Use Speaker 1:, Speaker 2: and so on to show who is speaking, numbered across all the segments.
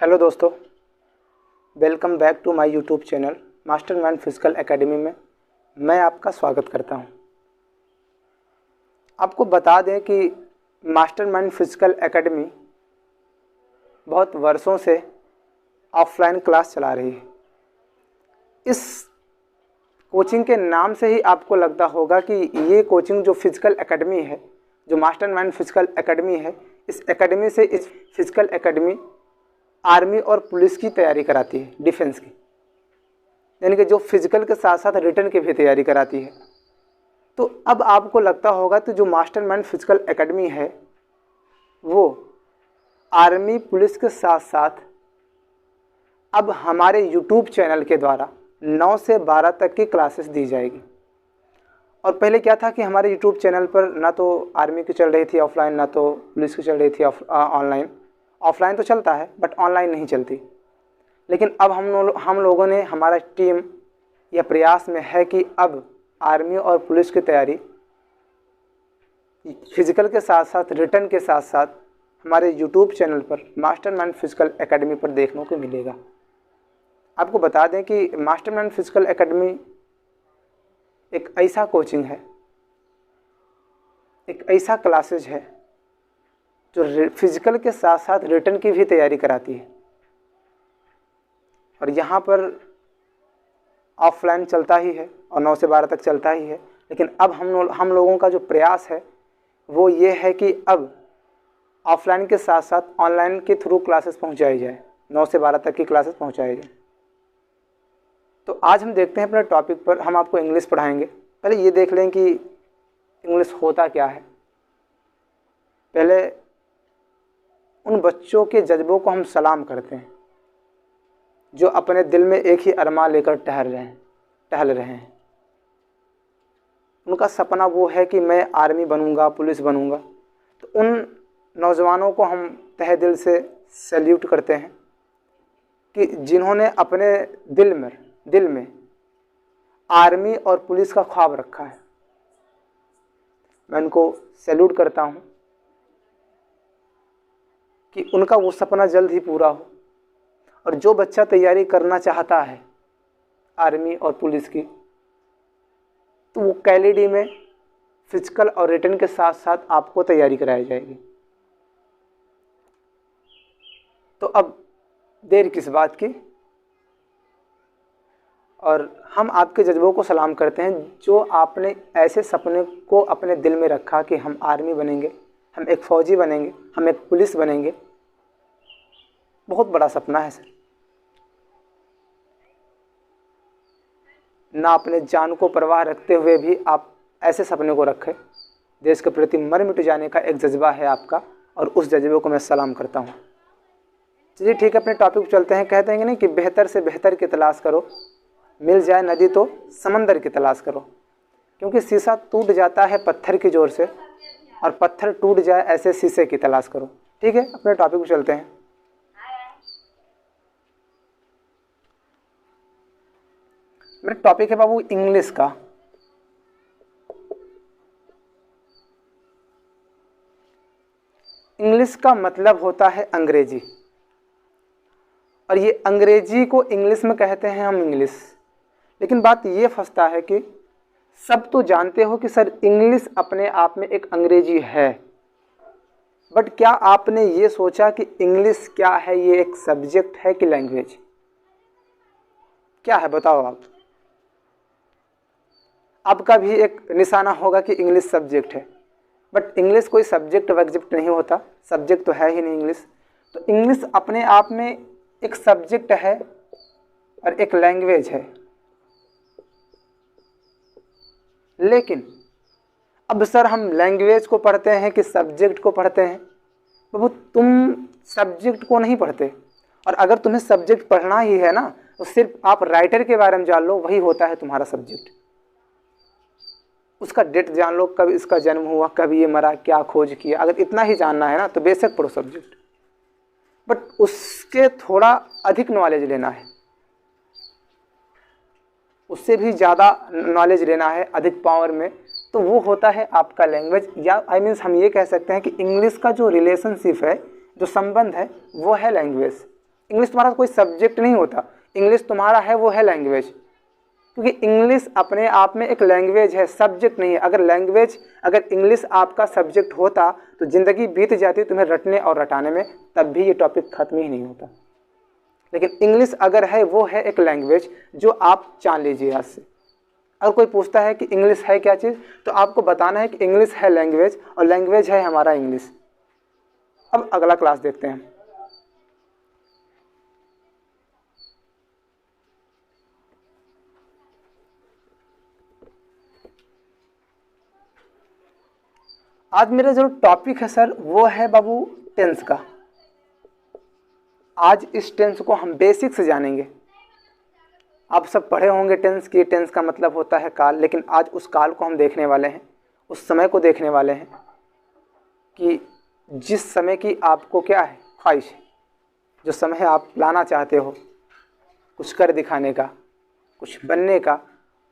Speaker 1: Hello दोस्तों, welcome back to my YouTube channel mastermind physical academy में मैं आपका स्वागत करता हूं। आपको बता दें कि मास्टरमाइंड फिजिकल एकेडमी बहुत वर्षों से ऑफलाइन क्लास चला रही है। इस कोचिंग के नाम से ही आपको लगता होगा कि ये कोचिंग जो फिजिकल एकेडमी है, जो मास्टरमाइंड फिजिकल एकेडमी है, इस एकेडमी से इस फिजिकल एकेडमी आर्मी और पुलिस की तैयारी कराती है, डिफेंस की, यानी कि जो फिजिकल के साथ साथ रिटन की भी तैयारी कराती है। तो अब आपको लगता होगा तो जो मास्टरमाइंड फिजिकल एकेडमी है वो आर्मी पुलिस के साथ साथ अब हमारे यूट्यूब चैनल के द्वारा 9 से 12 तक की क्लासेस दी जाएगी। और पहले क्या था कि हमारे यूट्यूब चैनल पर ना तो आर्मी की चल रही थी ऑफलाइन, ना तो पुलिस की चल रही थी ऑनलाइन। ऑफलाइन तो चलता है बट ऑनलाइन नहीं चलती। लेकिन अब हम लोगों ने, हमारा टीम यह प्रयास में है कि अब आर्मी और पुलिस की तैयारी फिजिकल के साथ साथ रिटन के साथ साथ हमारे यूट्यूब चैनल पर मास्टरमाइंड फिजिकल एकेडमी पर देखने को मिलेगा। आपको बता दें कि मास्टरमाइंड फिजिकल एकेडमी एक ऐसा कोचिंग है, एक ऐसा क्लासेज है जो फिजिकल के साथ साथ रिटन की भी तैयारी कराती है। और यहाँ पर ऑफलाइन चलता ही है और 9 से 12 तक चलता ही है। लेकिन अब हम लोगों का जो प्रयास है वो ये है कि अब ऑफलाइन के साथ साथ ऑनलाइन के थ्रू क्लासेस पहुँचाई जाए, 9 से 12 तक की क्लासेस पहुँचाई जाए। तो आज हम देखते हैं अपने टॉपिक पर, हम आपको इंग्लिश पढ़ाएंगे। पहले ये देख लें कि इंग्लिश होता क्या है। पहले उन बच्चों के जज्बों को हम सलाम करते हैं जो अपने दिल में एक ही अरमान लेकर टहल रहे हैं। उनका सपना वो है कि मैं आर्मी बनूंगा, पुलिस बनूंगा। तो उन नौजवानों को हम तहे दिल से सैल्यूट करते हैं कि जिन्होंने अपने दिल में आर्मी और पुलिस का ख्वाब रखा है। मैं उनको सैल्यूट करता हूं कि उनका वो सपना जल्द ही पूरा हो। और जो बच्चा तैयारी करना चाहता है आर्मी और पुलिस की, तो वो कैलेडी में फिजिकल और रिटन के साथ साथ आपको तैयारी कराई जाएगी। तो अब देर किस बात की, और हम आपके जज्बों को सलाम करते हैं जो आपने ऐसे सपने को अपने दिल में रखा कि हम आर्मी बनेंगे, हम एक फौजी बनेंगे, हम एक पुलिस बनेंगे। बहुत बड़ा सपना है सर। ना अपने जान को परवाह रखते हुए भी आप ऐसे सपने को रखें। देश के प्रति मर मिट जाने का एक जज्बा है आपका, और उस जज्बे को मैं सलाम करता हूँ। चलिए ठीक है, अपने टॉपिक पर चलते हैं। कहते हैं नहीं कि बेहतर से बेहतर की तलाश करो, मिल जाए नदी तो समंदर की तलाश करो। क्योंकि शीशा टूट जाता है पत्थर की जोर से, और पत्थर टूट जाए ऐसे शीशे की तलाश करो। ठीक है, अपने टॉपिक पर चलते हैं। मेरा टॉपिक है बाबू इंग्लिश का। इंग्लिश का मतलब होता है अंग्रेजी, और ये अंग्रेजी को इंग्लिश में कहते हैं हम इंग्लिश। लेकिन बात ये फंसता है कि सब तो जानते हो कि सर इंग्लिश अपने आप में एक अंग्रेजी है, बट क्या आपने ये सोचा कि इंग्लिश क्या है? ये एक सब्जेक्ट है कि लैंग्वेज? क्या है बताओ आप। आपका भी एक निशाना होगा कि इंग्लिश सब्जेक्ट है, बट इंग्लिश कोई सब्जेक्ट वब्जेक्ट नहीं होता। सब्जेक्ट तो है ही नहीं इंग्लिश। तो इंग्लिश अपने आप में एक सब्जेक्ट है और एक लैंग्वेज है। लेकिन अब सर हम लैंग्वेज को पढ़ते हैं कि सब्जेक्ट को पढ़ते हैं? बाबू तुम सब्जेक्ट को नहीं पढ़ते। और अगर तुम्हें सब्जेक्ट पढ़ना ही है ना, तो सिर्फ आप राइटर के बारे में जान लो, वही होता है तुम्हारा सब्जेक्ट। उसका डेट जान लो, कब इसका जन्म हुआ, कब ये मरा, क्या खोज किया। अगर इतना ही जानना है ना तो बेशक पढ़ो सब्जेक्ट, बट उसके थोड़ा अधिक नॉलेज लेना है, उससे भी ज़्यादा नॉलेज लेना है अधिक पावर में, तो वो होता है आपका लैंग्वेज। या मीन्स हम ये कह सकते हैं कि इंग्लिश का जो रिलेशनशिप है, जो संबंध है, वो है लैंग्वेज। इंग्लिश तुम्हारा कोई सब्जेक्ट नहीं होता, इंग्लिश तुम्हारा है वो है लैंग्वेज, क्योंकि इंग्लिश अपने आप में एक लैंग्वेज है, सब्जेक्ट नहीं है। अगर इंग्लिश आपका सब्जेक्ट होता तो ज़िंदगी बीत जाती तुम्हें रटने और रटाने में, तब भी ये टॉपिक ख़त्म ही नहीं होता। लेकिन इंग्लिश अगर है वो है एक लैंग्वेज जो आप जान लीजिए आज से। अगर कोई पूछता है कि इंग्लिश है क्या चीज़, तो आपको बताना है कि इंग्लिश है लैंग्वेज, और लैंग्वेज है हमारा इंग्लिश। अब अगला क्लास देखते हैं। आज मेरा जो टॉपिक है सर वो है बाबू टेंस का। आज इस टेंस को हम बेसिक से जानेंगे। आप सब पढ़े होंगे टेंस की, टेंस का मतलब होता है काल, लेकिन आज उस काल को हम देखने वाले हैं, उस समय को देखने वाले हैं कि जिस समय की आपको क्या है ख्वाहिश है, जो समय आप लाना चाहते हो कुछ कर दिखाने का, कुछ बनने का,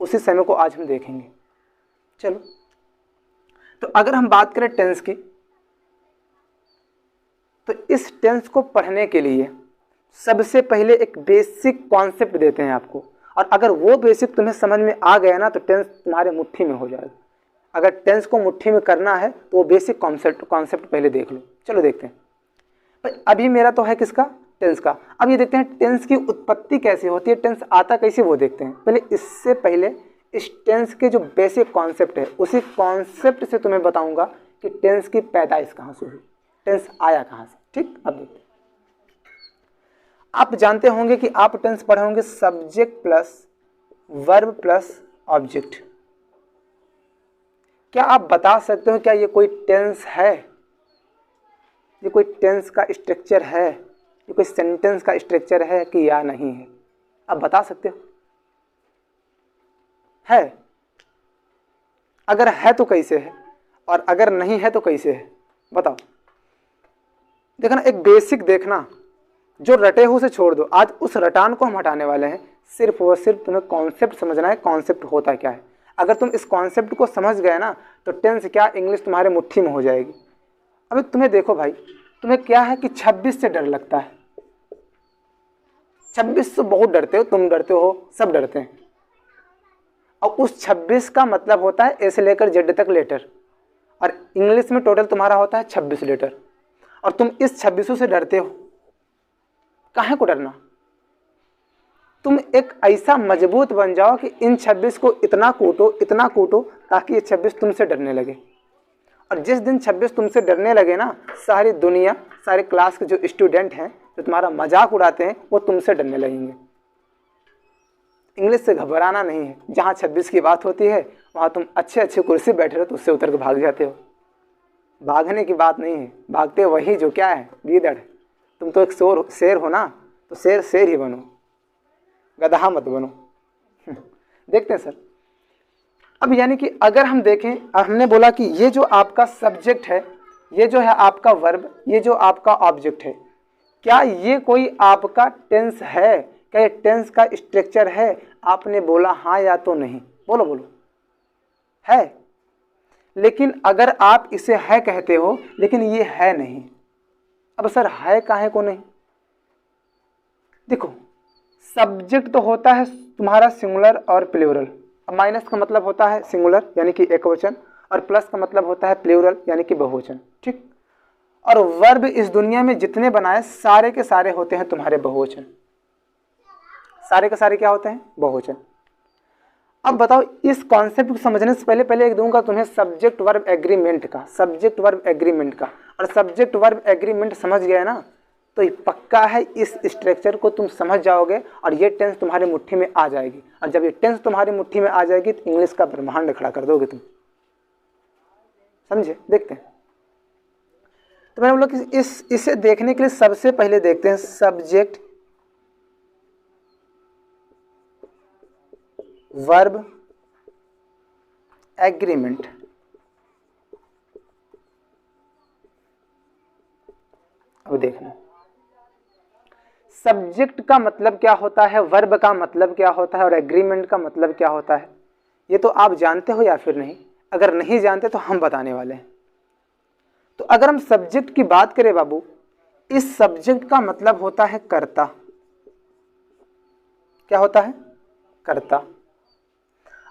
Speaker 1: उसी समय को आज हम देखेंगे। चलो, तो अगर हम बात करें टेंस की, तो इस टेंस को पढ़ने के लिए सबसे पहले एक बेसिक कॉन्सेप्ट देते हैं आपको, और अगर वो बेसिक तुम्हें समझ में आ गया ना तो टेंस तुम्हारे मुट्ठी में हो जाएगा। अगर टेंस को मुट्ठी में करना है तो वो बेसिक कॉन्सेप्ट पहले देख लो। चलो देखते हैं। पर अभी मेरा तो है किसका, टेंस का। अब ये देखते हैं टेंस की उत्पत्ति कैसे होती है, टेंस आता कैसे, वो देखते हैं। पहले इससे पहले इस टेंस के जो बेसिक कॉन्सेप्ट है उसी कॉन्सेप्ट से तुम्हें बताऊंगा कि टेंस की पैदाइश कहाँ से हुई, टेंस आया कहाँ से। ठीक, अब देखते हैं। आप जानते होंगे कि आप टेंस पढ़े होंगे subject plus verb plus object. क्या आप बता सकते हो क्या ये कोई टेंस है, ये कोई टेंस का स्ट्रक्चर है, ये कोई सेंटेंस का स्ट्रक्चर है कि या नहीं है? आप बता सकते हो? है? अगर है तो कैसे है, और अगर नहीं है तो कैसे है, बताओ। देखना, एक बेसिक देखना, जो रटे हो उसे छोड़ दो। आज उस रटान को हम हटाने वाले हैं। सिर्फ और सिर्फ तुम्हें कॉन्सेप्ट समझना है, कॉन्सेप्ट होता क्या है। अगर तुम इस कॉन्सेप्ट को समझ गए ना तो टेंस क्या, इंग्लिश तुम्हारे मुट्ठी में हो जाएगी। अभी तुम्हें देखो भाई, तुम्हें क्या है कि 26 से डर लगता है। 26 से बहुत डरते हो, तुम डरते हो, सब डरते हैं। और उस 26 का मतलब होता है ए से लेकर जेड तक लेटर, और इंग्लिश में टोटल तुम्हारा होता है 26 लेटर, और तुम इस 26 से डरते हो। काहे को डरना? तुम एक ऐसा मजबूत बन जाओ कि इन 26 को इतना कूटो ताकि ये 26 तुमसे डरने लगे। और जिस दिन 26 तुमसे डरने लगे ना, सारी दुनिया, सारे क्लास के जो स्टूडेंट हैं जो तुम्हारा मजाक उड़ाते हैं वो तुमसे डरने लगेंगे। इंग्लिश से घबराना नहीं है। जहाँ 26 की बात होती है वहाँ तुम अच्छे कुर्सी बैठे रहो तो उससे उतर के भाग जाते हो। भागने की बात नहीं है, भागते वही जो क्या है, गीदड़। तुम तो एक शेर हो ना, तो शेर ही बनो, गधा मत बनो। देखते हैं सर। अब यानी कि अगर हम देखें, हमने बोला कि ये जो आपका सब्जेक्ट है, ये जो है आपका वर्ब, ये जो आपका ऑब्जेक्ट है, क्या ये कोई आपका टेंस है? क्या ये टेंस का स्ट्रक्चर है? आपने बोला हाँ या तो नहीं। बोलो है। लेकिन अगर आप इसे है कहते हो लेकिन ये है नहीं, अब सर है काहे को नहीं? देखो, सब्जेक्ट तो होता है तुम्हारा सिंगुलर और प्लूरल। अब माइनस का मतलब होता है सिंगुलर यानी कि एक वचन, और प्लस का मतलब होता है प्लूरल यानी कि बहुवचन। ठीक, और वर्ब इस दुनिया में जितने बनाए सारे के सारे होते हैं तुम्हारे बहुवचन। सारे के सारे क्या होते हैं? बहुवचन। अब बताओ, इस कॉन्सेप्ट को समझने से पहले एक दूंगा तुम्हें सब्जेक्ट वर्ब एग्रीमेंट का, सब्जेक्ट वर्ब एग्रीमेंट का। और सब्जेक्ट वर्ब एग्रीमेंट समझ गए ना तो ये पक्का है, इस स्ट्रक्चर को तुम समझ जाओगे और ये टेंस तुम्हारी मुट्ठी में आ जाएगी। और जब ये टेंस तुम्हारी मुट्ठी में आ जाएगी तो इंग्लिश का ब्रह्मांड खड़ा कर दोगे तुम। समझे? देखते हैं। तो मैंने बोला कि इसे देखने के लिए सबसे पहले देखते हैं सब्जेक्ट वर्ब एग्रीमेंट। अब देखना, सब्जेक्ट का मतलब क्या होता है, वर्ब का मतलब क्या होता है और एग्रीमेंट का मतलब क्या होता है, ये तो आप जानते हो या फिर नहीं? अगर नहीं जानते तो हम बताने वाले हैं। तो अगर हम सब्जेक्ट की बात करें बाबू, इस सब्जेक्ट का मतलब होता है कर्ता। क्या होता है? कर्ता।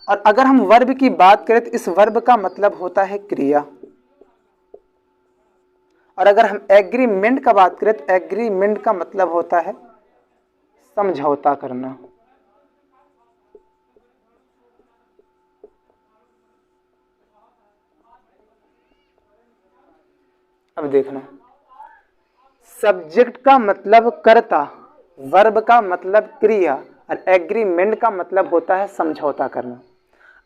Speaker 1: और अगर हम वर्ब की बात करें तो इस वर्ब का मतलब होता है क्रिया। और अगर हम एग्रीमेंट का बात करें तो एग्रीमेंट का मतलब होता है समझौता करना। अब देखना, सब्जेक्ट का मतलब कर्ता, वर्ब का मतलब क्रिया और एग्रीमेंट का मतलब होता है समझौता करना।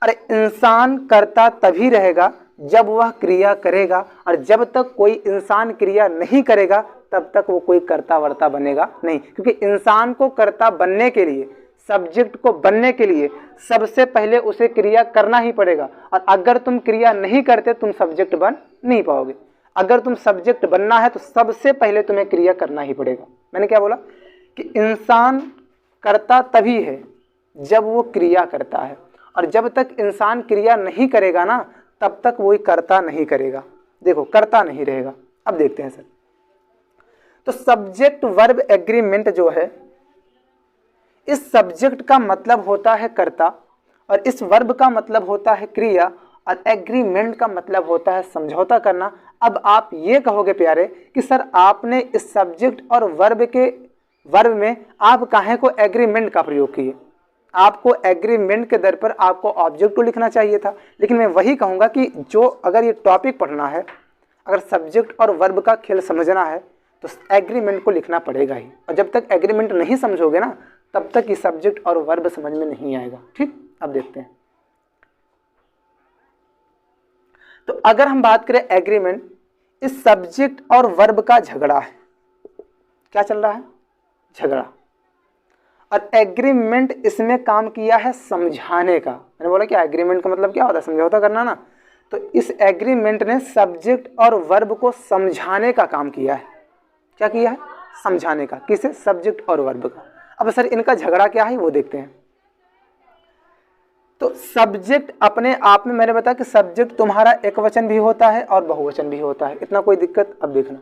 Speaker 1: अरे इंसान कर्ता तभी रहेगा जब वह क्रिया करेगा, और जब तक कोई इंसान क्रिया नहीं करेगा तब तक वो कोई कर्ता वर्ता बनेगा नहीं। क्योंकि इंसान को कर्ता बनने के लिए, सब्जेक्ट को बनने के लिए सबसे पहले उसे क्रिया करना ही पड़ेगा। और अगर तुम क्रिया नहीं करते तुम सब्जेक्ट बन नहीं पाओगे। अगर तुम सब्जेक्ट बनना है तो सबसे पहले तुम्हें क्रिया करना ही पड़ेगा। मैंने क्या बोला कि इंसान कर्ता तभी है जब वो क्रिया करता है, और जब तक इंसान क्रिया नहीं करेगा ना तब तक वो कर्ता नहीं करेगा। देखो कर्ता नहीं रहेगा। अब देखते हैं सर, तो सब्जेक्ट वर्ब एग्रीमेंट जो है, इस सब्जेक्ट का मतलब होता है कर्ता और इस वर्ब का मतलब होता है क्रिया और एग्रीमेंट का मतलब होता है समझौता करना। अब आप ये कहोगे प्यारे कि सर आपने इस सब्जेक्ट और वर्ब में आप काहे को एग्रीमेंट का प्रयोग किए? आपको एग्रीमेंट के दर पर आपको ऑब्जेक्ट को लिखना चाहिए था। लेकिन मैं वही कहूँगा कि जो अगर ये टॉपिक पढ़ना है, अगर सब्जेक्ट और वर्ब का खेल समझना है तो एग्रीमेंट को लिखना पड़ेगा ही। और जब तक एग्रीमेंट नहीं समझोगे ना तब तक ये सब्जेक्ट और वर्ब समझ में नहीं आएगा। ठीक, अब देखते हैं। तो अगर हम बात करें एग्रीमेंट, इस सब्जेक्ट और वर्ब का झगड़ा है। क्या चल रहा है? झगड़ा। और एग्रीमेंट इसमें काम किया है समझाने का। मैंने बोला कि एग्रीमेंट का मतलब क्या होता है? समझौता करना ना। तो इस एग्रीमेंट ने सब्जेक्ट और वर्ब को समझाने का काम किया है। क्या किया है? समझाने का। किसे? सब्जेक्ट और वर्ब का। अब सर इनका झगड़ा क्या है वो देखते हैं। तो सब्जेक्ट अपने आप में, मैंने बताया कि सब्जेक्ट तुम्हारा एक वचन भी होता है और बहुवचन भी होता है, इतना कोई दिक्कत। अब देखना,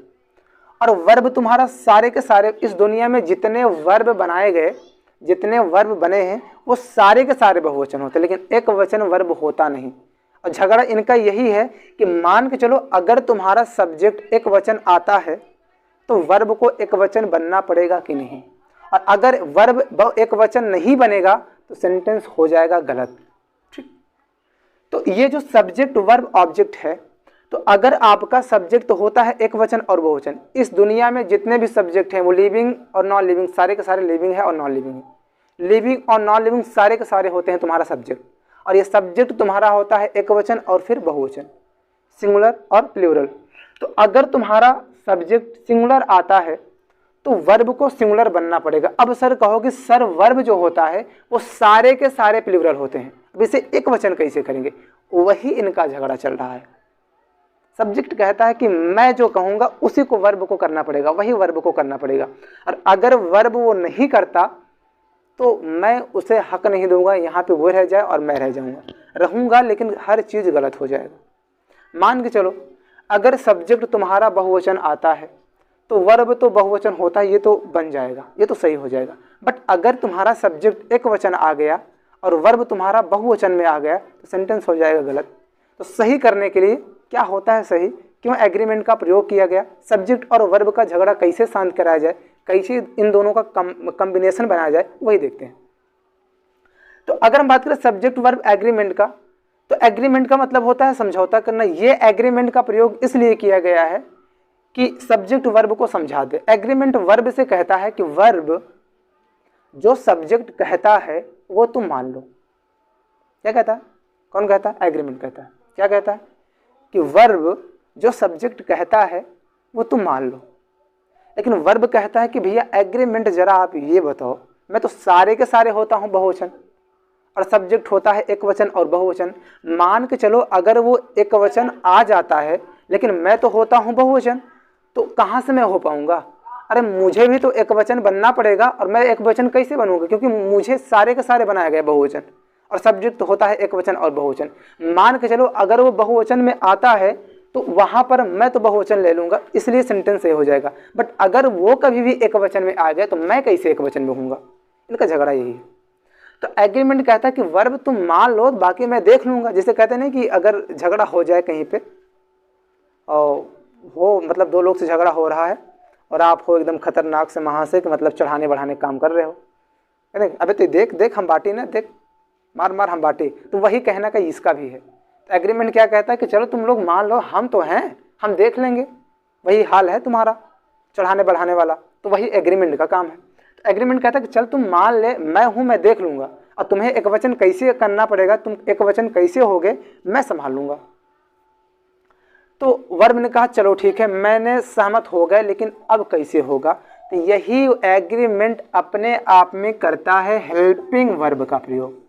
Speaker 1: और वर्ब तुम्हारा सारे के सारे, इस दुनिया में जितने वर्ब बनाए गए, जितने वर्ब बने हैं वो सारे के सारे बहुवचन होते हैं, लेकिन एक वचन वर्ब होता नहीं। और झगड़ा इनका यही है कि मान के चलो अगर तुम्हारा सब्जेक्ट एक वचन आता है तो वर्ब को एक वचन बनना पड़ेगा कि नहीं, और अगर वर्ब एक वचन नहीं बनेगा तो सेंटेंस हो जाएगा गलत। ठीक, तो ये जो सब्जेक्ट वर्ब ऑब्जेक्ट है, तो अगर आपका सब्जेक्ट तो होता है एक वचन और बहुवचन, इस दुनिया में जितने भी सब्जेक्ट हैं वो लिविंग और नॉन लिविंग, सारे के सारे लिविंग है और नॉन लिविंग है। लिविंग और नॉन लिविंग सारे के सारे होते हैं तुम्हारा सब्जेक्ट, और ये सब्जेक्ट तुम्हारा होता है एक वचन और फिर बहुवचन, सिंगुलर और प्लूरल। तो अगर तुम्हारा सब्जेक्ट सिंगुलर आता है तो वर्ब को सिंगुलर बनना पड़ेगा। अब सर कहोगे सर वर्ब जो होता है वो सारे के सारे प्लूरल होते हैं, अब इसे एक वचन कैसे करेंगे? वही इनका झगड़ा चल रहा है। सब्जेक्ट कहता है कि मैं जो कहूँगा उसी को वर्ब को करना पड़ेगा, वही वर्ब को करना पड़ेगा, और अगर वर्ब वो नहीं करता तो मैं उसे हक नहीं दूंगा, यहाँ पे वो रह जाए और मैं रह जाऊँगा, रहूँगा लेकिन हर चीज़ गलत हो जाएगा। मान के चलो अगर सब्जेक्ट तुम्हारा बहुवचन आता है तो वर्ब तो बहुवचन होता है, ये तो बन जाएगा, ये तो सही हो जाएगा। बट अगर तुम्हारा सब्जेक्ट एक वचन आ गया और वर्ब तुम्हारा बहुवचन में आ गया तो सेंटेंस हो जाएगा गलत। तो सही करने के लिए क्या होता है सही, क्यों एग्रीमेंट का प्रयोग किया गया, सब्जेक्ट और वर्ब का झगड़ा कैसे शांत कराया जाए, कैसे इन दोनों का कॉम्बिनेशन बनाया जाए, वही देखते हैं। तो अगर हम बात करें सब्जेक्ट वर्ब एग्रीमेंट का, तो एग्रीमेंट का मतलब होता है समझौता करना। ये एग्रीमेंट का प्रयोग इसलिए किया गया है कि सब्जेक्ट वर्ब को समझा दे। एग्रीमेंट वर्ब से कहता है कि वर्ब जो सब्जेक्ट कहता है वो तुम मान लो। क्या कहता है? कौन कहता है? एग्रीमेंट कहता है। क्या कहता है? कि वर्ब जो सब्जेक्ट कहता है वो तुम मान लो। लेकिन वर्ब कहता है कि भैया एग्रीमेंट जरा आप ये बताओ, मैं तो सारे के सारे होता हूँ बहुवचन और सब्जेक्ट होता है एक वचन और बहुवचन। मान के चलो अगर वो एक वचन आ जाता है लेकिन मैं तो होता हूँ बहुवचन, तो कहाँ से मैं हो पाऊँगा? अरे मुझे भी तो एक वचन बनना पड़ेगा, और मैं एक वचन कैसे बनूंगा? क्योंकि मुझे सारे के सारे बनाया गया बहुवचन, और सब्जेक्ट तो होता है एक वचन और बहुवचन। मान के चलो अगर वो बहुवचन में आता है तो वहाँ पर मैं तो बहुवचन ले लूँगा, इसलिए सेंटेंस सही हो जाएगा। बट अगर वो कभी भी एक वचन में आ गया तो मैं कैसे एक वचन में हूँगा? इनका झगड़ा यही है। तो एग्रीमेंट कहता है कि वर्ब तुम मान लो, बाकी मैं देख लूंगा। जैसे कहते हैं ना कि अगर झगड़ा हो जाए कहीं पे और हो, मतलब दो लोग से झगड़ा हो रहा है और आप हो एकदम खतरनाक से वहाँ से कि मतलब चढ़ाने बढ़ाने काम कर रहे हो, अरे अबे तो देख देख हम बाटी ना, देख मार मार हम बाटी। तो वही कहना का इसका भी है। तो एग्रीमेंट क्या कहता है कि चलो तुम लोग मान लो, हम तो हैं, हम देख लेंगे। वही हाल है तुम्हारा चढ़ाने बढ़ाने वाला, तो वही एग्रीमेंट का काम है। तो एग्रीमेंट कहता है कि चल तुम मान ले, मैं हूँ, मैं देख लूंगा, और तुम्हें एक वचन कैसे करना पड़ेगा, तुम एक वचन कैसे होगे, मैं संभाल लूंगा। तो वर्ब ने कहा चलो ठीक है, मैंने सहमत हो गए, लेकिन अब कैसे होगा। तो यही एग्रीमेंट अपने आप में करता है हेल्पिंग वर्ब का प्रयोग।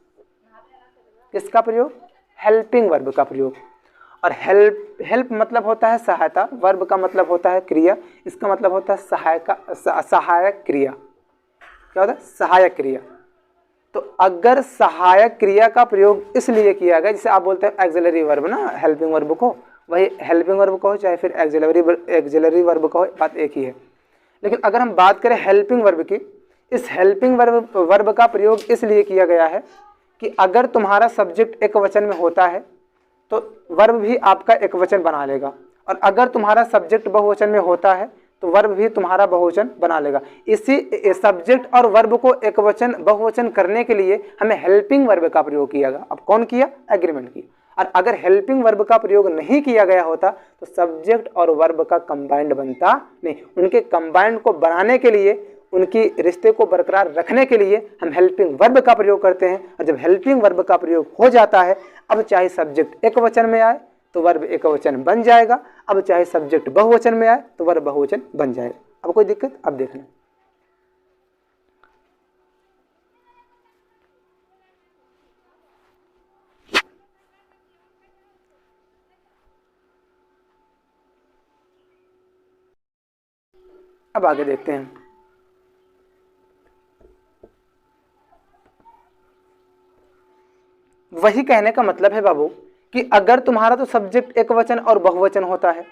Speaker 1: किसका प्रयोग? हेल्पिंग वर्ब का प्रयोग। और हेल्प मतलब होता है सहायता, वर्ब का मतलब होता है क्रिया, इसका मतलब होता है सहायक क्रिया। क्या होता है? सहायक क्रिया। तो अगर सहायक क्रिया का प्रयोग इसलिए किया गया, जैसे आप बोलते हैं एक्सिलरी वर्ब ना, हेल्पिंग वर्ब को, वही हेल्पिंग वर्ब कहो चाहे फिर एक्सिलरी वर्ब कहो, बात एक ही है। लेकिन अगर हम बात करें हेल्पिंग वर्ब की, इस हेल्पिंग वर्ब का प्रयोग इसलिए किया गया है कि अगर तुम्हारा सब्जेक्ट एक वचन में होता है तो वर्ब भी आपका एक वचन बना लेगा, और अगर तुम्हारा सब्जेक्ट बहुवचन में होता है तो वर्ब भी तुम्हारा बहुवचन बना लेगा। इसी सब्जेक्ट और वर्ब को एक वचन बहुवचन करने के लिए हमें हेल्पिंग वर्ब का प्रयोग किया गया। अब कौन किया? एग्रीमेंट किया। और अगर हेल्पिंग वर्ब का प्रयोग नहीं किया गया होता तो सब्जेक्ट और वर्ब का कंबाइंड बनता नहीं। उनके कंबाइंड को बनाने के लिए, उनकी रिश्ते को बरकरार रखने के लिए हम हेल्पिंग वर्ब का प्रयोग करते हैं। और जब हेल्पिंग वर्ब का प्रयोग हो जाता है, अब चाहे सब्जेक्ट एक वचन में आए तो वर्ब एक वचन बन जाएगा, अब चाहे सब्जेक्ट बहुवचन में आए तो वर्ब बहुवचन बन जाएगा। अब कोई दिक्कत? अब देखना, अब आगे देखते हैं। वही कहने का मतलब है बाबू कि अगर तुम्हारा तो सब्जेक्ट एक वचन और बहुवचन होता है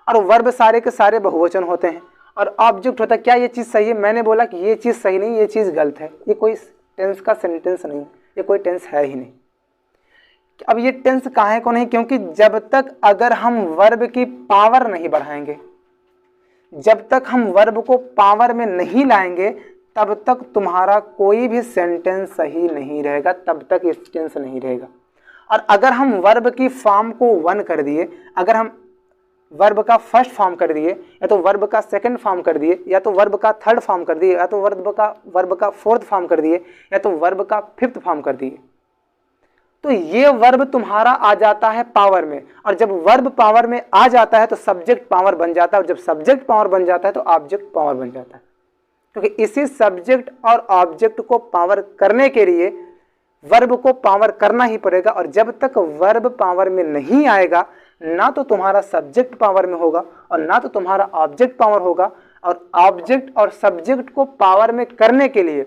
Speaker 1: और वर्ब सारे के सारे बहुवचन होते हैं और ऑब्जेक्ट होता है, क्या ये चीज़ सही है? मैंने बोला कि ये चीज़ सही नहीं, ये चीज़ गलत है। ये कोई टेंस का सेंटेंस नहीं, ये कोई टेंस है ही नहीं। अब ये टेंस काहे को नहीं? क्योंकि जब तक अगर हम वर्ब की पावर नहीं बढ़ाएंगे, जब तक हम वर्ब को पावर में नहीं लाएंगे, तब तक तुम्हारा कोई भी सेंटेंस सही नहीं रहेगा, तब तक ये टेंस नहीं रहेगा। और अगर हम वर्ब की फॉर्म को 1 कर दिए, अगर हम वर्ब का फर्स्ट फॉर्म कर दिए, या तो वर्ब का सेकंड फॉर्म कर दिए, या तो वर्ब का थर्ड फॉर्म कर दिए, या तो वर्ब का फोर्थ फॉर्म कर दिए, या तो वर्ब का फिफ्थ फॉर्म कर दिए, तो ये वर्ब तुम्हारा आ जाता है पावर में। और जब वर्ब पावर में आ जाता है तो सब्जेक्ट पावर बन जाता है, और जब सब्जेक्ट पावर बन जाता है तो ऑब्जेक्ट पावर बन जाता है। क्योंकि इसी सब्जेक्ट और ऑब्जेक्ट को पावर करने के लिए वर्ब को पावर करना ही पड़ेगा। और जब तक वर्ब पावर में नहीं आएगा, ना तो तुम्हारा सब्जेक्ट पावर में होगा और ना तो तुम्हारा ऑब्जेक्ट पावर होगा। और ऑब्जेक्ट और सब्जेक्ट को पावर में करने के लिए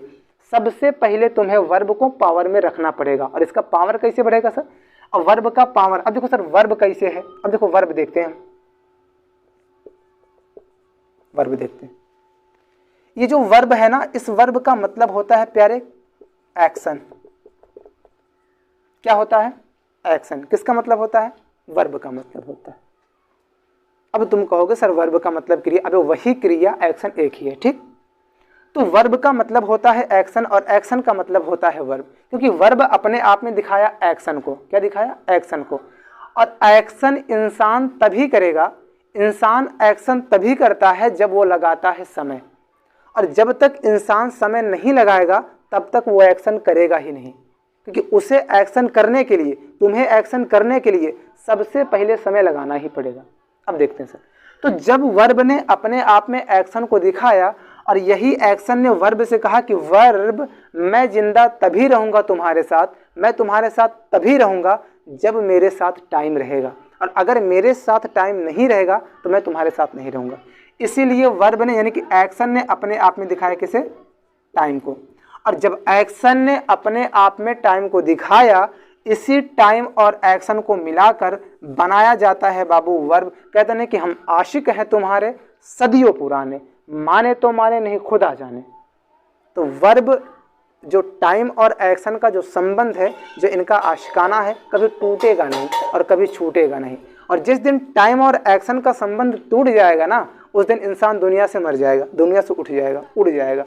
Speaker 1: सबसे पहले तुम्हें वर्ब को पावर में रखना पड़ेगा। और इसका पावर कैसे बढ़ेगा सर? और वर्ब का पावर, अब देखो सर वर्ब कैसे है, अब देखो वर्ब देखते हैं, वर्ब देखते हैं। ये जो वर्ब है ना, इस वर्ब का मतलब होता है प्यारे एक्शन। क्या होता है? एक्शन। किसका मतलब होता है? वर्ब का मतलब होता है। अब तुम कहोगे सर वर्ब का मतलब क्रिया, अब वही क्रिया एक्शन एक ही है, ठीक। तो वर्ब का मतलब होता है एक्शन और एक्शन का मतलब होता है वर्ब, क्योंकि वर्ब अपने आप में दिखाया एक्शन को। क्या दिखाया? एक्शन को। और एक्शन इंसान तभी करेगा, इंसान एक्शन तभी करता है जब वो लगाता है समय। और जब तक इंसान समय नहीं लगाएगा तब तक वो एक्शन करेगा ही नहीं, क्योंकि उसे एक्शन करने के लिए, तुम्हें एक्शन करने के लिए सबसे पहले समय लगाना ही पड़ेगा। अब देखते हैं सर, तो जब वर्ब ने अपने आप में एक्शन को दिखाया और यही एक्शन ने वर्ब से कहा कि वर्ब मैं जिंदा तभी रहूंगा तुम्हारे साथ, मैं तुम्हारे साथ तभी रहूंगा जब मेरे साथ टाइम रहेगा, और अगर मेरे साथ टाइम नहीं रहेगा तो मैं तुम्हारे साथ नहीं रहूंगा। इसीलिए वर्ब ने यानी कि एक्शन ने अपने आप में दिखाया किसे? टाइम को। और जब एक्शन ने अपने आप में टाइम को दिखाया, इसी टाइम और एक्शन को मिलाकर बनाया जाता है बाबू वर्ब। कहते हैं कि हम आशिक हैं तुम्हारे सदियों पुराने, माने तो माने नहीं खुदा जाने। तो वर्ब जो टाइम और एक्शन का जो संबंध है, जो इनका आशिकाना है, कभी टूटेगा नहीं और कभी छूटेगा नहीं। और जिस दिन टाइम और एक्शन का संबंध टूट जाएगा ना, उस दिन इंसान दुनिया से मर जाएगा, दुनिया से उठ जाएगा, उड़ जाएगा।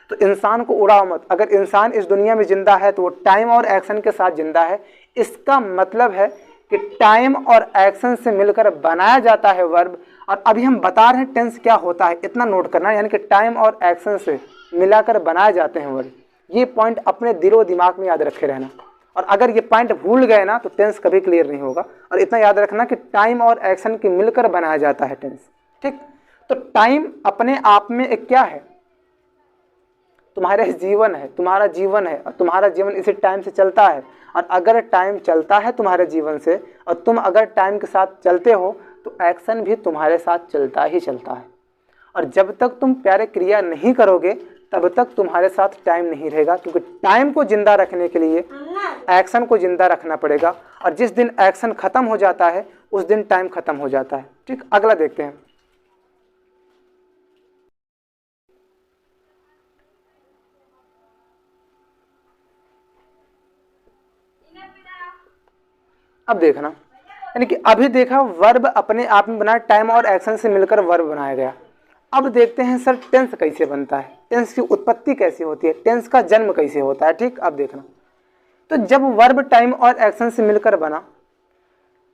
Speaker 1: तो इंसान को उड़ाओ मत। अगर इंसान इस दुनिया में जिंदा है तो वो टाइम और एक्शन के साथ जिंदा है। इसका मतलब है कि टाइम और एक्शन से मिलकर बनाया जाता है वर्ब। और अभी हम बता रहे हैं टेंस क्या होता है, इतना नोट करना है, यानी कि टाइम और एक्शन से मिलाकर बनाए जाते हैं वर्ब। ये पॉइंट अपने दिलो दिमाग में याद रखे रहना। और अगर ये पॉइंट भूल गए ना तो टेंस कभी क्लियर नहीं होगा। और इतना याद रखना कि टाइम और एक्शन की मिलकर बनाया जाता है टेंस। ठीक, तो टाइम अपने आप में एक क्या है, तुम्हारा जीवन है, तुम्हारा जीवन है, और तुम्हारा जीवन इसी टाइम से चलता है। और अगर टाइम चलता है तुम्हारे जीवन से और तुम अगर टाइम के साथ चलते हो तो एक्शन भी तुम्हारे साथ चलता ही चलता है। और जब तक तुम प्यारे क्रिया नहीं करोगे तब तक तुम्हारे साथ टाइम नहीं रहेगा, क्योंकि टाइम को जिंदा रखने के लिए एक्शन को जिंदा रखना पड़ेगा। और जिस दिन एक्शन खत्म हो जाता है उस दिन टाइम खत्म हो जाता है। ठीक, अगला देखते हैं। अब देखना, यानी कि अभी देखा वर्ब अपने आप में बना, टाइम और एक्शन से मिलकर वर्ब बनाया गया। अब देखते हैं सर टेंस कैसे बनता है, टेंस की उत्पत्ति कैसे होती है, टेंस का जन्म कैसे होता है। ठीक, अब देखना, तो जब वर्ब टाइम और एक्शन से मिलकर बना,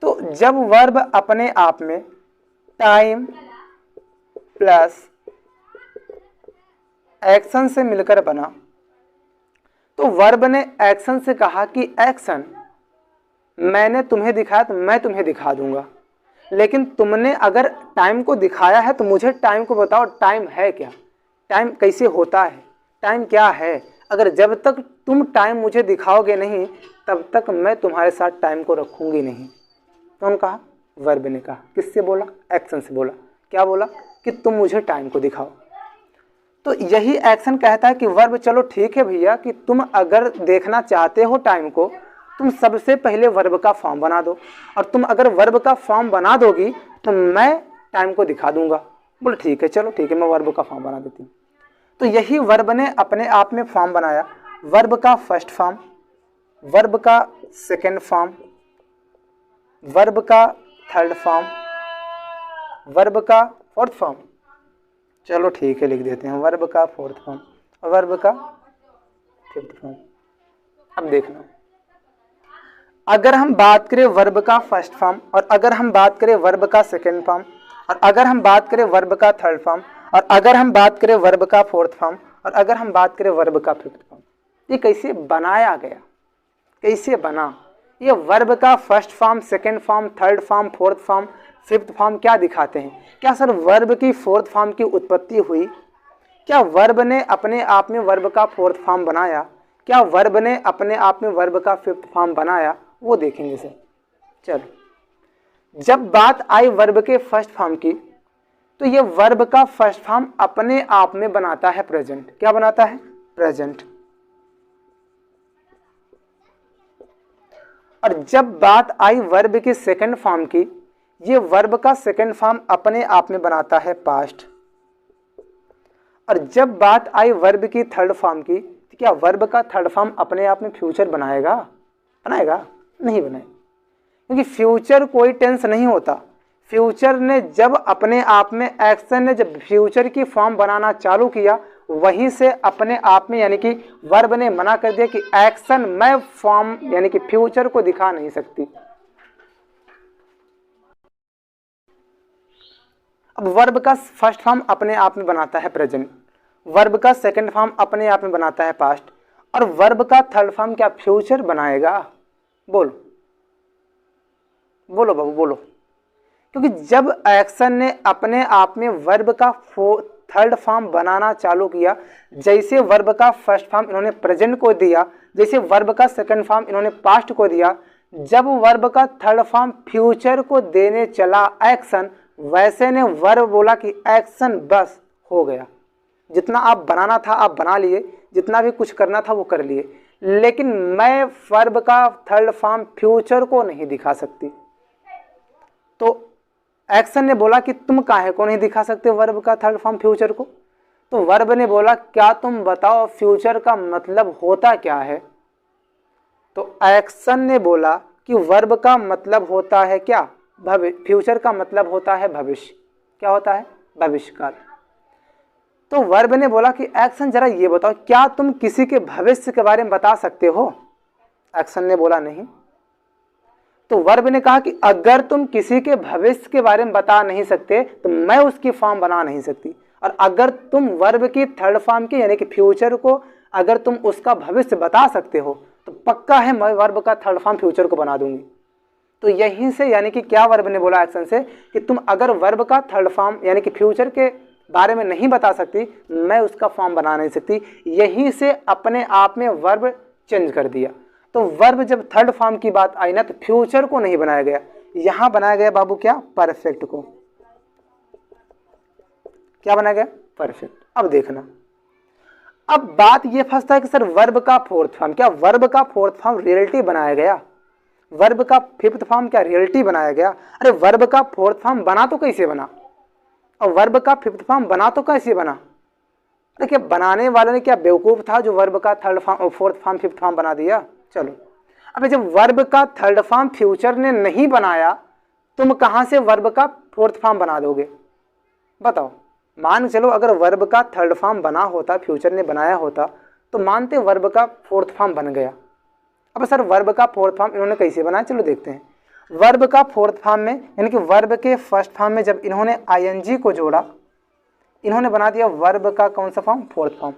Speaker 1: तो जब वर्ब अपने आप में टाइम प्लस एक्शन से मिलकर बना, तो वर्ब ने एक्शन से कहा कि एक्शन मैंने तुम्हें दिखाया तो मैं तुम्हें दिखा दूंगा, लेकिन तुमने अगर टाइम को दिखाया है तो मुझे टाइम को बताओ, टाइम है क्या, टाइम कैसे होता है, टाइम क्या है। अगर जब तक तुम टाइम मुझे दिखाओगे नहीं तब तक मैं तुम्हारे साथ टाइम को रखूंगी नहीं। कौन कहा? वर्ब ने कहा। किससे बोला? एक्शन से बोला। क्या बोला? कि तुम मुझे टाइम को दिखाओ। तो यही एक्शन कहता है कि वर्ब चलो ठीक है भैया, कि तुम अगर देखना चाहते हो टाइम को, तुम सबसे पहले वर्ब का फॉर्म बना दो, और तुम अगर वर्ब का फॉर्म बना दोगी तो मैं टाइम को दिखा दूंगा। बोले ठीक है, चलो ठीक है, मैं वर्ब का फॉर्म बना देती हूँ। तो यही वर्ब ने अपने आप में फॉर्म बनाया। वर्ब का फर्स्ट फॉर्म, वर्ब का सेकंड फॉर्म, वर्ब का थर्ड फॉर्म, वर्ब का फोर्थ फॉर्म। चलो ठीक है, लिख देते हैं वर्ब का फोर्थ फॉर्म और वर्ब का फिफ्थ फॉर्म। अब देखना, अगर हम बात करें वर्ब का फर्स्ट फॉर्म, और अगर हम बात करें वर्ब का सेकंड फॉर्म, और अगर हम बात करें वर्ब का थर्ड फॉर्म, और अगर हम बात करें वर्ब का फोर्थ फॉर्म, और अगर हम बात करें वर्ब का फिफ्थ फॉर्म, ये कैसे बनाया गया, कैसे बना? ये वर्ब का first form, second form, third form, fourth form, fifth form क्या दिखाते हैं? क्या सर वर्ब की फोर्थ फॉर्म की उत्पत्ति हुई? क्या वर्ब ने अपने आप में वर्ब का फोर्थ फॉर्म बनाया? क्या वर्ब ने अपने आप में वर्ब का फिफ्थ फॉर्म बनाया? वो देखेंगे सर। चलो, जब बात आई वर्ब के फर्स्ट फॉर्म की, तो ये वर्ब का फर्स्ट फॉर्म अपने आप में बनाता है प्रेजेंट। क्या बनाता है? प्रेजेंट। और जब बात आई वर्ब के सेकंड फॉर्म की, ये वर्ब का सेकंड फॉर्म अपने आप में बनाता है पास्ट। और जब बात आई वर्ब की थर्ड फॉर्म की, तो क्या वर्ब का थर्ड फॉर्म अपने आप में फ्यूचर बनाएगा? बनाएगा? नहीं बनाएगा, क्योंकि फ्यूचर कोई टेंस नहीं होता। फ्यूचर ने जब अपने आप में, एक्शन ने जब फ्यूचर की फॉर्म बनाना चालू किया, वहीं से अपने आप में, यानी कि वर्ब ने मना कर दिया कि एक्शन मैं फॉर्म यानी कि फ्यूचर को दिखा नहीं सकती। अब वर्ब का फर्स्ट फॉर्म अपने आप में बनाता है प्रेजेंट, वर्ब का सेकंड फॉर्म अपने आप में बनाता है पास्ट, और वर्ब का थर्ड फॉर्म क्या फ्यूचर बनाएगा? बोलो बोलो बाबू बोलो। क्योंकि जब एक्शन ने अपने आप में वर्ब का थर्ड फॉर्म बनाना चालू किया, जैसे वर्ब का फर्स्ट फॉर्म इन्होंने प्रेजेंट को दिया, जैसे वर्ब का सेकंड फॉर्म इन्होंने पास्ट को दिया, जब वर्ब का थर्ड फॉर्म फ्यूचर को देने चला एक्शन, वैसे ने वर्ब बोला कि एक्शन बस हो गया। जितना आप बनाना था आप बना लिए, जितना भी कुछ करना था वो कर लिए, लेकिन मैं वर्ब का थर्ड फॉर्म फ्यूचर को नहीं दिखा सकती। तो एक्शन ने बोला कि तुम काहे को नहीं दिखा सकते वर्ब का थर्ड फॉर्म फ्यूचर को? तो वर्ब ने बोला क्या तुम बताओ फ्यूचर का मतलब होता क्या है। तो एक्शन ने बोला कि वर्ब का मतलब होता है क्या, भविष्य। फ्यूचर का मतलब होता है भविष्य। क्या होता है, भविष्यकाल। तो वर्ब ने बोला कि एक्शन जरा ये बताओ क्या तुम किसी के भविष्य के बारे में बता सकते हो। एक्शन ने बोला नहीं। तो वर्ब ने कहा कि अगर तुम किसी के भविष्य के बारे में बता नहीं सकते तो मैं उसकी फॉर्म बना नहीं सकती। और अगर तुम वर्ब की थर्ड फॉर्म की यानी कि फ्यूचर को अगर तुम उसका भविष्य बता सकते हो तो पक्का है मैं वर्ब का थर्ड फॉर्म फ्यूचर को बना दूंगी। तो यहीं से यानी कि क्या वर्ब ने बोला एक्शन से कि तुम अगर वर्ब का थर्ड फॉर्म यानी कि फ्यूचर के बारे में नहीं बता सकती मैं उसका फॉर्म बना नहीं सकती। यहीं से अपने आप में वर्ब चेंज कर दिया। तो वर्ब जब थर्ड फॉर्म की बात आई ना तो फ्यूचर को नहीं बनाया गया, यहां बनाया गया बाबू क्या, परफेक्ट को। क्या बनाया गया, परफेक्ट। अब देखना, अब बात यह फंसता है कि सर वर्ब का फोर्थ फॉर्म, क्या वर्ब का फोर्थ फॉर्म रियलिटी बनाया गया, वर्ब का फिफ्थ फॉर्म क्या रियलिटी बनाया गया। अरे वर्ब का फोर्थ फॉर्म बना तो कैसे बना और वर्ब का फिफ्थ फॉर्म बना तो कैसे बना। देखिए बनाने वाले ने क्या बेवकूफ था जो वर्ब का third form fourth form fifth form बना दिया। चलो अब जब वर्ब का थर्ड फॉर्म फ्यूचर ने नहीं बनाया तुम कहां से वर्ब का फोर्थ फॉर्म बना दोगे बताओ। मान चलो अगर वर्ब का थर्ड फॉर्म बना होता, फ्यूचर ने बनाया होता तो मानते वर्ब का फोर्थ फॉर्म बन गया। अब सर वर्ब का फोर्थ फॉर्म इन्होंने कैसे बनाया, चलो देखते हैं। वर्ब का फोर्थ फॉर्म में यानी कि वर्ब के फर्स्ट फॉर्म में जब इन्होंने आईएनजी को जोड़ा इन्होंने बना दिया वर्ब का कौन सा फॉर्म, फोर्थ फॉर्म।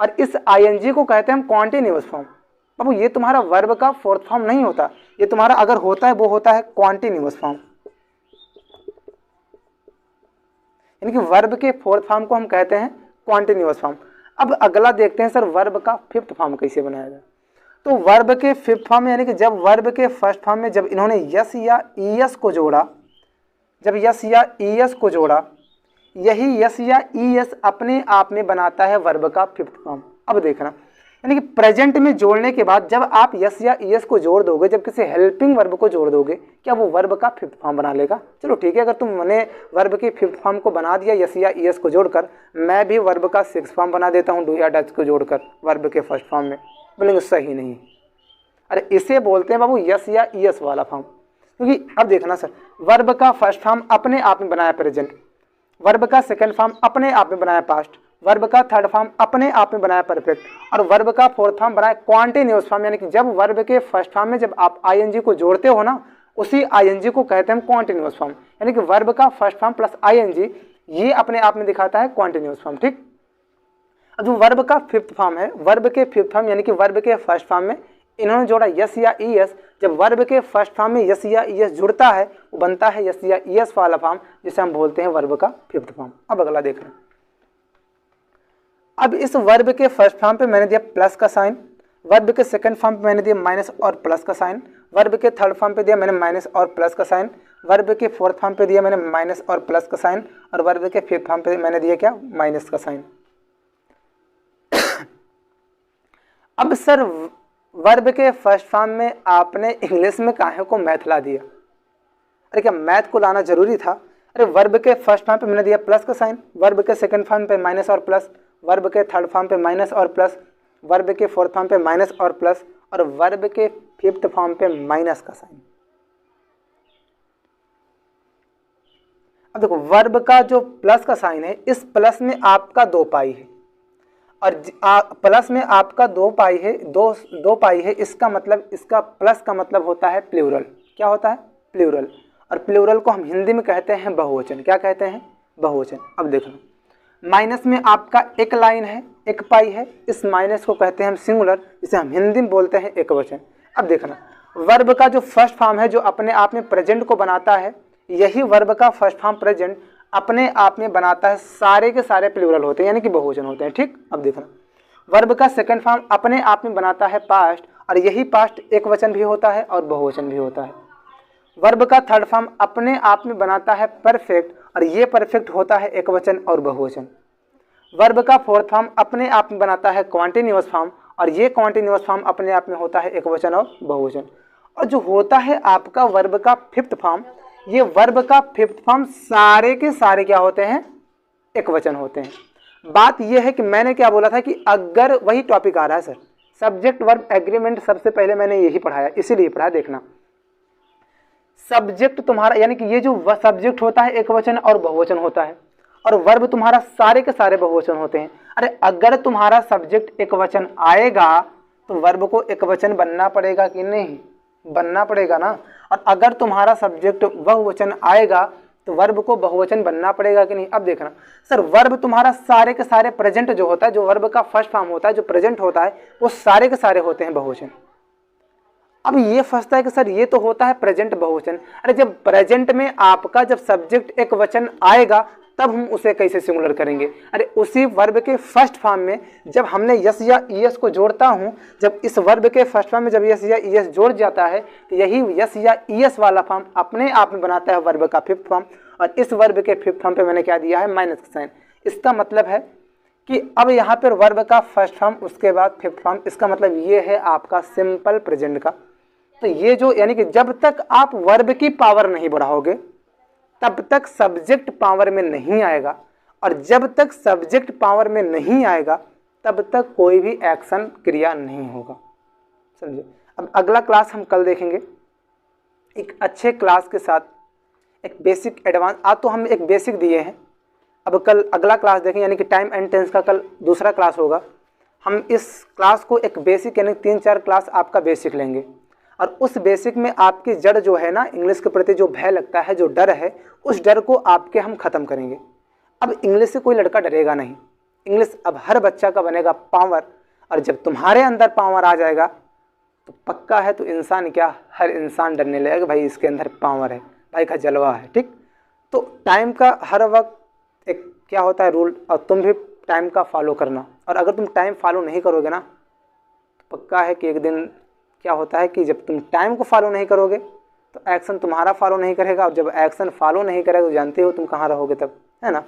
Speaker 1: और इस आईएनजी को कहते हैं हम कॉन्टिन्यूअस फॉर्म। बाबू ये तुम्हारा वर्ब का फोर्थ फॉर्म नहीं होता, ये तुम्हारा अगर होता है वो होता है कॉन्टिन्यूअस फॉर्म। यानी कि वर्ब के फोर्थ फॉर्म को हम कहते हैं कॉन्टिन्यूअस फॉर्म। अब अगला देखते हैं सर वर्ब का फिफ्थ फॉर्म कैसे बनाया जाए। तो वर्ब के फिफ्थ फॉर्म में यानी कि जब वर्ब के फर्स्ट फॉर्म में जब इन्होंने यस या ईएस को जोड़ा, जब यस या ईएस को जोड़ा, यही यस या ईएस अपने आप में बनाता है वर्ब का फिफ्थ फॉर्म। अब देखना यानी कि प्रेजेंट में जोड़ने के बाद जब आप यस या ईएस को जोड़ दोगे, जब किसी हेल्पिंग वर्ब को जोड़ दोगे क्या वो वर्ब का फिफ्थ फॉर्म बना लेगा। चलो ठीक है, अगर तुमने वर्ब के फिफ्थ फॉर्म को बना दिया यस या ईएस को जोड़कर, मैं भी वर्ब का सिक्स फॉर्म बना देता हूँ डू या डज को जोड़कर वर्ब के फर्स्ट फॉर्म में। बोलेंगे सही नहीं, अरे इसे बोलते हैं बाबू यस या ईएस वाला फॉर्म। क्योंकि अब देखना सर वर्ब का फर्स्ट फॉर्म अपने आप में बनाया प्रेजेंट, वर्ब का सेकंड फॉर्म अपने आप में बनाया पास्ट, वर्ब का थर्ड फॉर्म अपने आप में बनाया परफेक्ट और वर्ब का फोर्थ फॉर्म बनाया कॉन्टिन्यूअस फॉर्म। यानी कि जब वर्ब के फर्स्ट फॉर्म में जब आप आईएनजी को जोड़ते हो ना उसी आईएनजी को कहते हैं कॉन्टिन्यूअस फॉर्म। यानी कि वर्ब का फर्स्ट फॉर्म प्लस आईएनजी ये अपने आप में दिखाता है कॉन्टिन्यूअस फॉर्म। ठीक, अब जो वर्ब का फिफ्थ फॉर्म है, वर्ब के फिफ्थ फॉर्म यानी कि वर्ब के फर्स्ट फॉर्म में इन्होंने जोड़ा यस या ईएस। जब वर्ब के फर्स्ट फॉर्म में यस या ईएस जुड़ता है वो बनता है यस या ईएस वाला फॉर्म जिसे हम बोलते हैं वर्ब का फिफ्थ फॉर्म। अब अगला देख रहे हैं, अब इस वर्ब के फर्स्ट फॉर्म पे मैंने दिया प्लस का साइन, वर्ब के सेकंड फॉर्म पे मैंने दिया माइनस और प्लस का साइन, वर्ब के थर्ड फॉर्म पे दिया मैंने माइनस और प्लस का साइन, वर्ब के फोर्थ फॉर्म पे दिया मैंने माइनस और प्लस का साइन और वर्ब के फिफ्थ फॉर्म पे मैंने दिया क्या, माइनस का साइन। अब सर वर्ब के फर्स्ट फॉर्म में आपने इंग्लिश में काहे को मैथ ला दिया। अरे क्या मैथ को लाना जरूरी था। अरे वर्ब के फर्स्ट फॉर्म पे मैंने दिया प्लस का साइन, वर्ब के सेकंड फॉर्म पे माइनस और प्लस, वर्ब के थर्ड फॉर्म पे माइनस और प्लस, वर्ब के फोर्थ फॉर्म पे माइनस और प्लस और वर्ब के फिफ्थ फॉर्म पे माइनस का साइन। अब देखो वर्ब का जो प्लस का साइन है इस प्लस में आपका 2 पाई है और प्लस में आपका 2 पाई है, दो पाई है, इसका मतलब इसका प्लस का मतलब होता है प्लूरल। क्या होता है, प्लूरल। और प्लूरल को हम हिंदी में कहते हैं बहुवचन। क्या कहते हैं, बहुवचन। अब देखो माइनस में आपका एक लाइन है, एक पाई है, इस माइनस को कहते हैं हम सिंगुलर, जिसे हम हिंदी में बोलते हैं एक वचन। अब देखना वर्ब का जो फर्स्ट फॉर्म है जो अपने आप में प्रेजेंट को बनाता है, यही वर्ब का फर्स्ट फॉर्म प्रेजेंट अपने आप में बनाता है सारे के सारे प्लूरल होते हैं यानी कि बहुवचन होते हैं। ठीक, अब देखना वर्ब का सेकंड फॉर्म अपने आप में बनाता है पास्ट और यही पास्ट एक वचन भी होता है और बहुवचन भी होता है। वर्ब का थर्ड फॉर्म अपने आप में बनाता है परफेक्ट और ये परफेक्ट होता है एक वचन और बहुवचन। वर्ब का फोर्थ फॉर्म अपने आप में बनाता है कॉन्टिन्यूअस फॉर्म और ये कॉन्टिन्यूअस फॉर्म अपने आप में होता है एक वचन और बहुवचन। और जो होता है आपका वर्ब का फिफ्थ फॉर्म, ये वर्ब का फिफ्थ फॉर्म सारे के सारे क्या होते हैं, एक वचन होते हैं। बात यह है कि मैंने क्या बोला था कि अगर वही टॉपिक आ रहा है सर, सब्जेक्ट वर्ब एग्रीमेंट, सबसे पहले मैंने यही पढ़ाया, इसीलिए पढ़ाया। देखना, सब्जेक्ट तुम्हारा यानी कि ये जो सब्जेक्ट होता है एक वचन और बहुवचन होता है, और वर्ब तुम्हारा सारे के सारे बहुवचन होते हैं। अरे अगर तुम्हारा सब्जेक्ट एक वचन आएगा तो वर्ब को एक वचन बनना पड़ेगा कि नहीं? बनना पड़ेगा ना। और अगर तुम्हारा सब्जेक्ट बहुवचन आएगा तो वर्ब को बहुवचन बनना पड़ेगा कि नहीं? अब देखना सर, वर्ब तुम्हारा सारे के सारे प्रेजेंट जो होता है, जो वर्ब का फर्स्ट फॉर्म होता है, जो प्रेजेंट होता है, वो सारे के सारे होते हैं बहुवचन। अब ये फंसता है कि सर ये तो होता है प्रेजेंट बहुवचन। अरे जब प्रेजेंट में आपका जब सब्जेक्ट एक वचन आएगा तब हम उसे कैसे सिंगुलर करेंगे? अरे उसी वर्ब के फर्स्ट फॉर्म में जब हमने यस या ईएस को जोड़ता हूं, जब इस वर्ब के फर्स्ट फॉर्म में जब यस या ईएस जोड़ जाता है तो यही यस या ईएस वाला फॉर्म अपने आप में बनाता है वर्ब का फिफ्थ फॉर्म। और इस वर्ब के फिफ्थ फॉर्म पे मैंने क्या दिया है? माइनस का साइन। इसका मतलब है कि अब यहाँ पर वर्ब का फर्स्ट फॉर्म, उसके बाद फिफ्थ फॉर्म। इसका मतलब ये है आपका सिंपल प्रेजेंट का। तो ये जो यानी कि जब तक आप वर्ब की पावर नहीं बढ़ाओगे तब तक सब्जेक्ट पावर में नहीं आएगा, और जब तक सब्जेक्ट पावर में नहीं आएगा तब तक कोई भी एक्शन क्रिया नहीं होगा। समझे? अब अगला क्लास हम कल देखेंगे एक अच्छे क्लास के साथ, एक बेसिक एडवांस। आज तो हम एक बेसिक दिए हैं, अब कल अगला क्लास देखेंगे, यानी कि टाइम एंड टेंस का कल दूसरा क्लास होगा। हम इस क्लास को एक बेसिक यानी 3-4 क्लास आपका बेसिक लेंगे, और उस बेसिक में आपकी जड़ जो है ना, इंग्लिश के प्रति जो भय लगता है, जो डर है, उस डर को आपके हम ख़त्म करेंगे। अब इंग्लिश से कोई लड़का डरेगा नहीं। इंग्लिश अब हर बच्चा का बनेगा पावर, और जब तुम्हारे अंदर पावर आ जाएगा तो पक्का है तो इंसान क्या, हर इंसान डरने लगेगा, भाई इसके अंदर पावर है, भाई का जलवा है। ठीक, तो टाइम का हर वक्त एक क्या होता है रूल, और तुम भी टाइम का फॉलो करना। और अगर तुम टाइम फॉलो नहीं करोगे ना तो पक्का है कि एक दिन क्या होता है कि जब तुम टाइम को फॉलो नहीं करोगे तो एक्शन तुम्हारा फॉलो नहीं करेगा, और जब एक्शन फॉलो नहीं करेगा तो जानते हो तुम कहाँ रहोगे तब, है ना।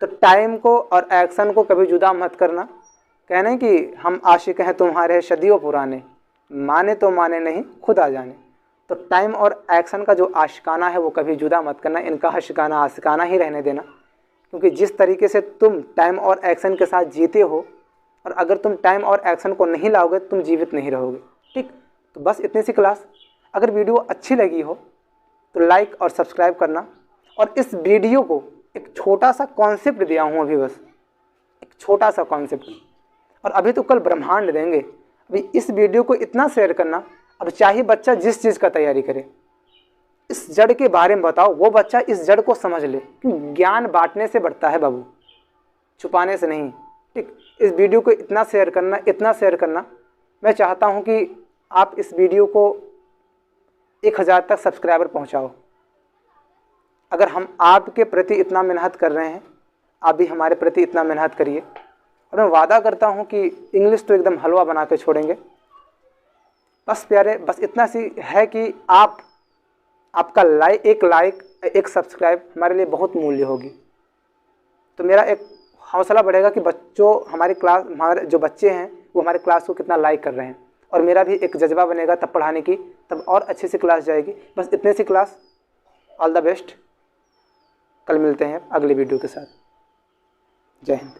Speaker 1: तो टाइम को और एक्शन को कभी जुदा मत करना। कहने कि हम आशिक हैं तुम्हारे सदियों पुराने, माने तो माने नहीं खुदा जाने। तो टाइम और एक्शन का जो आशिकाना है वो कभी जुदा मत करना, इनका आशिकाना आशिकाना ही रहने देना। क्योंकि जिस तरीके से तुम टाइम और एक्शन के साथ जीते हो, और अगर तुम टाइम और एक्शन को नहीं लाओगे तुम जीवित नहीं रहोगे। ठीक, तो बस इतनी सी क्लास। अगर वीडियो अच्छी लगी हो तो लाइक और सब्सक्राइब करना। और इस वीडियो को एक छोटा सा कॉन्सेप्ट दिया हूँ अभी, बस एक छोटा सा कॉन्सेप्ट, और अभी तो कल ब्रह्मांड देंगे। अभी इस वीडियो को इतना शेयर करना, अब चाहे बच्चा जिस चीज़ का तैयारी करे, इस जड़ के बारे में बताओ, वो बच्चा इस जड़ को समझ ले कि ज्ञान बांटने से बढ़ता है बाबू, छुपाने से नहीं। ठीक, इस वीडियो को इतना शेयर करना, इतना शेयर करना। मैं चाहता हूँ कि आप इस वीडियो को 1000 तक सब्सक्राइबर पहुँचाओ। अगर हम आपके प्रति इतना मेहनत कर रहे हैं, आप भी हमारे प्रति इतना मेहनत करिए, और मैं वादा करता हूँ कि इंग्लिश तो एकदम हलवा बना के छोड़ेंगे। बस प्यारे, बस इतना सी है कि आपका एक लाइक एक सब्सक्राइब हमारे लिए बहुत मूल्य होगी। तो मेरा एक हौसला बढ़ेगा कि हमारे जो बच्चे हैं वो हमारे क्लास को कितना लाइक कर रहे हैं, और मेरा भी एक जज्बा बनेगा तब पढ़ाने की, तब और अच्छी सी क्लास जाएगी। बस इतने सी क्लास। All the best. कल मिलते हैं अगले वीडियो के साथ। जय हिंद।